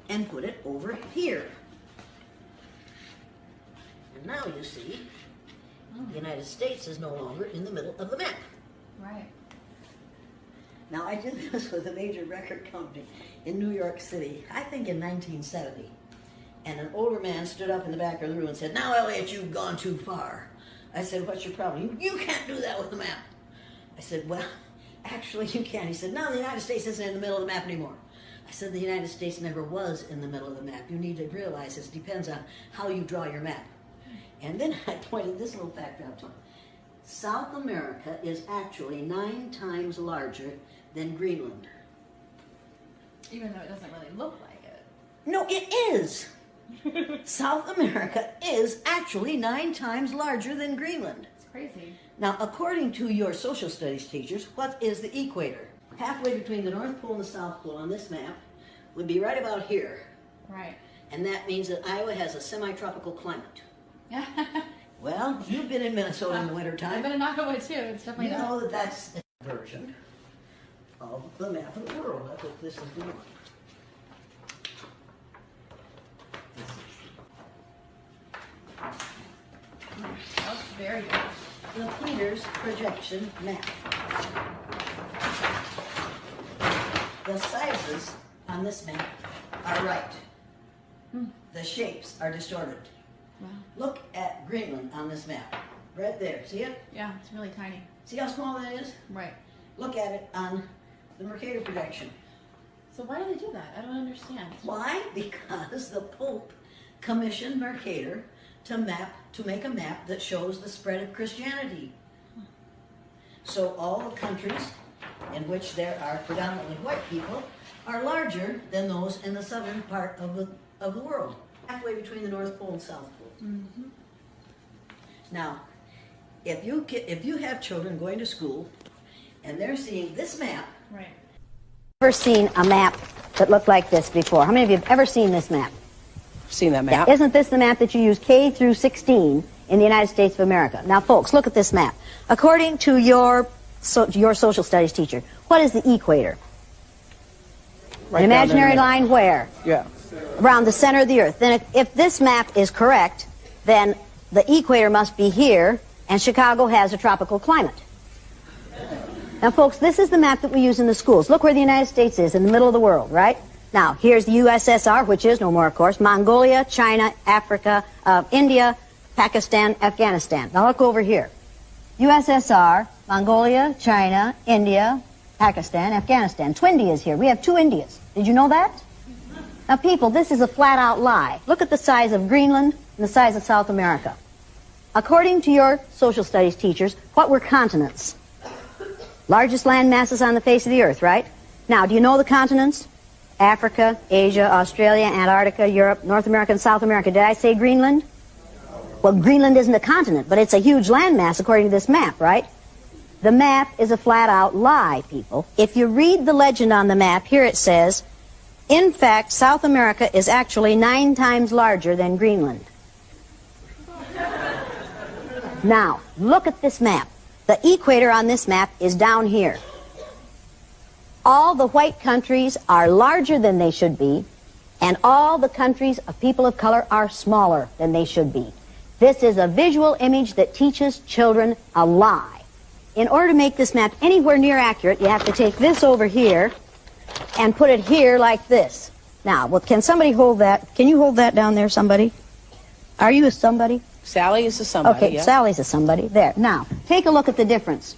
and put it over here. And now you see, the United States is no longer in the middle of the map. Right. Now, I did this with a major record company in New York City, I think in 1970. And an older man stood up in the back of the room and said, "Now, Elliott, you've gone too far." I said, "What's your problem?" You can't do that with the map." I said, "Well, actually you can." He said, "No, the United States isn't in the middle of the map anymore." I said, "The United States never was in the middle of the map. You need to realize this depends on how you draw your map." And then I pointed this little fact out to him. South America is actually 9 times larger than Greenland. Even though it doesn't really look like it. No, it is. South America is actually 9 times larger than Greenland. It's crazy. Now, according to your social studies teachers, what is the equator? Halfway between the North Pole and the South Pole on this map would be right about here. Right. And that means that Iowa has a semi-tropical climate. Yeah. Well, you've been in Minnesota in the wintertime. I've been in Iowa too. It's definitely You know that that's a version of the map of the world. That's what this is doing. That's very good. The Peters projection map. The sizes on this map are right. The shapes are distorted. Wow. Look at Greenland on this map. Right there. See it? Yeah, it's really tiny. See how small that is? Right. Look at it on the Mercator projection. So why do they do that? I don't understand. Why? Because the Pope commissioned Mercator to make a map that shows the spread of Christianity. So all the countries in which there are predominantly white people are larger than those in the southern part of the world, halfway between the North Pole and South Pole. Mm-hmm. Now, if you have children going to school and they're seeing this map, Right. Ever seen a map that looked like this before? How many of you have ever seen this map? Seen that map? Yeah. Isn't this the map that you use K through 16 in the United States of America? Now, folks, look at this map. According to your social studies teacher, what is the equator? Right An imaginary line where? Yeah. Around the center of the Earth. Then if this map is correct, then the equator must be here, and Chicago has a tropical climate. Now, folks, this is the map that we use in the schools. Look where the United States is, in the middle of the world, right? Now, here's the USSR, which is no more, of course, Mongolia, China, Africa, India, Pakistan, Afghanistan. Now, look over here. USSR, Mongolia, China, India, Pakistan, Afghanistan. Two Indias here. We have 2 Indias. Did you know that? Now, people, this is a flat-out lie. Look at the size of Greenland and the size of South America. According to your social studies teachers, what were continents? Largest land masses on the face of the Earth, right? Now, do you know the continents? Africa, Asia, Australia, Antarctica, Europe, North America, and South America. Did I say Greenland? Well, Greenland isn't a continent, but it's a huge landmass according to this map, right? The map is a flat-out lie, people. If you read the legend on the map, here it says, in fact, South America is actually 9 times larger than Greenland. Now, look at this map. The equator on this map is down here. All the white countries are larger than they should be, and all the countries of people of color are smaller than they should be. This is a visual image that teaches children a lie. In order to make this map anywhere near accurate, you have to take this over here and put it here like this. Now, well, can somebody hold that? Can you hold that down there, somebody? Are you a somebody? Sally is a somebody. Okay, yeah. Sally's a somebody. There. Now, take a look at the difference.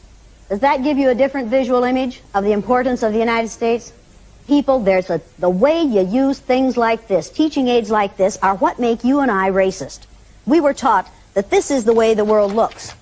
Does that give you a different visual image of the importance of the United States? People, the way you use things like this, teaching aids like this, are what make you and I racist. We were taught that this is the way the world looks.